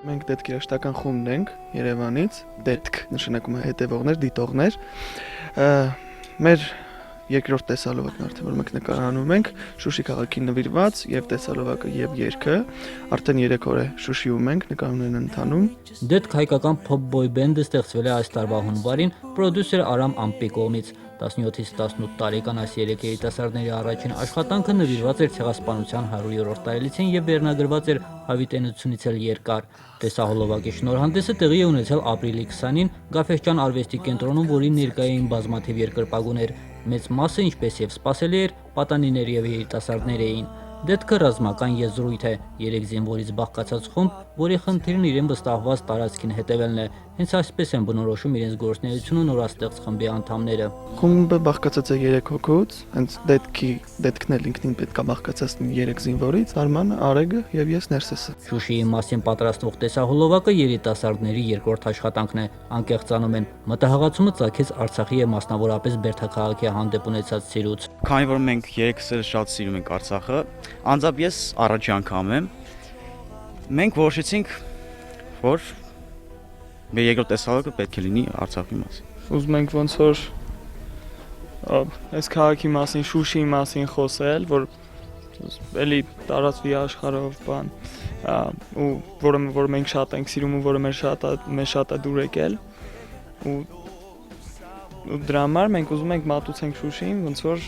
Մենք դետք երաժշտական խումբն ենք Երևանից, դետք նշանակում է հետևողներ, դիտողներ։ Մեր երկրորդ տեսալովակն արդեն որ մենք նկարահանում ենք Շուշի քաղաքին նվիրված եւ տեսալովակը եւ երգը արդեն 3 օր է Շուշիում ենք նկարումներն ընթանում։ Դետք հայկական փոփ բոյ բենդը ստեղծվել է այս տարվա հունվարին պրոդյուսեր Արամ Ամպի կողմից։ 17-ից 18 տարեկան այս 3 երիտասարդների առաջին աշխատանքը նվիրված էր ցեղասպանության 100-րդ տարելիցին եւ վերնագրված էր հավիտենությունից էլ երկար։ Տեսահոլովակի շնորհանդեսը տեղի է ունեցել ապրիլի 20-ին Գաֆէսճեան արվեստի կենտրոնում, որին ներկայ էին բազմաթիվ երկրպագուներ։ Մեծ մասը, ինչպես եւ սպասելի էր, պատանիներ եւ երիտասարդներ էին։ Դետքը ռազմական եզրույթ է, 3 զինվորից բաղկացած խումբ, որի խնդիրն իրեն վստահված տարածքին հետևելն է։ Հենց այսպես են բնորոշում իրենց գործունեությունը նորաստեղծ խմբի անդամները։ Խումբը բաղկացած է 3 հոգուց, հենց դետքն էլ ինքնին պետք է բաղկացած 3 զինվորից, Արմանը, Արեգը եւ ես Ներսեսը։ Շուշիի մասին պատրաստվող տեսահոլովակը երիտասարդների երկրորդ աշխատանքն է։ Անկեղծանում են, մտահղացումը ծագեց Արցախի եւ մասնավորապես Բերդաքաղաքի հանդեպ ունեցած սիրուց։ Քանի որ մենք երեքս էլ շատ սիրում ենք Արցախը, անձամբ ես առաջի անգամ եմ, մենք որոշեցինք, որ մեր երկրորդ տեսալովակը պետք է լինի Արցախի մասին։ Ուզում ենք ոնց որ այս քաղաքի մասին, Շուշիի մասին խոսել, որ էլի տարածվի աշխարհով բան, ու որը մենք շատ ենք սիրում ու որը մեր շատ է դուր եկել, ու դրա համար մենք ուզում ենք մատուցենք Շուշիին, ոնց որ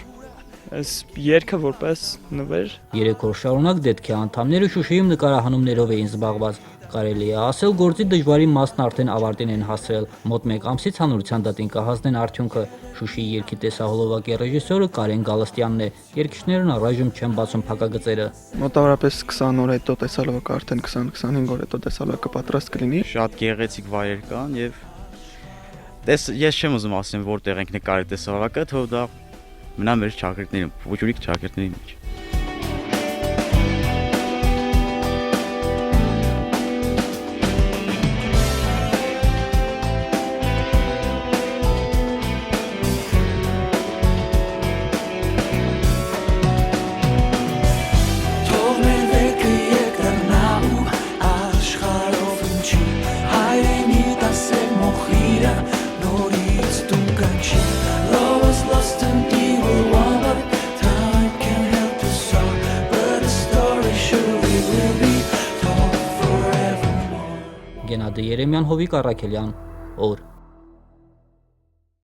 այս երգը որպես նվեր։ 3 օր շարունակ դետքի անդամները Շուշիում նկարահանումներով էին զբաղված։ Կարելի է ասել, գործի դժվարի մասն արդեն ավարտին են հասցրել։ Մոտ 1 ամսից հանրության դատին կհասնեն արդյունքը։ Շուշիի երգի տեսահոլովակի ռեժիսորը Կարեն Գալստյանն է։ Երգիչներն առայժմ չեն բացում փակագծերը։ Մոտավորապես 20 օր հետո տեսալովակը արդեն 20-25 օր հետո տեսալովակը պատրաստ կլինի։ Շատ գեղեցիկ վայրեր կան եւ ես չեմ ուզում ասեմ որտեղ ենք նկարել տեսալովակը, թող դա մնա մեր ճակերտների, ոչուրիկ ճակերտների մեջ։ Գենադի Երեմյան, Հովիկ Առաքելյան, օր։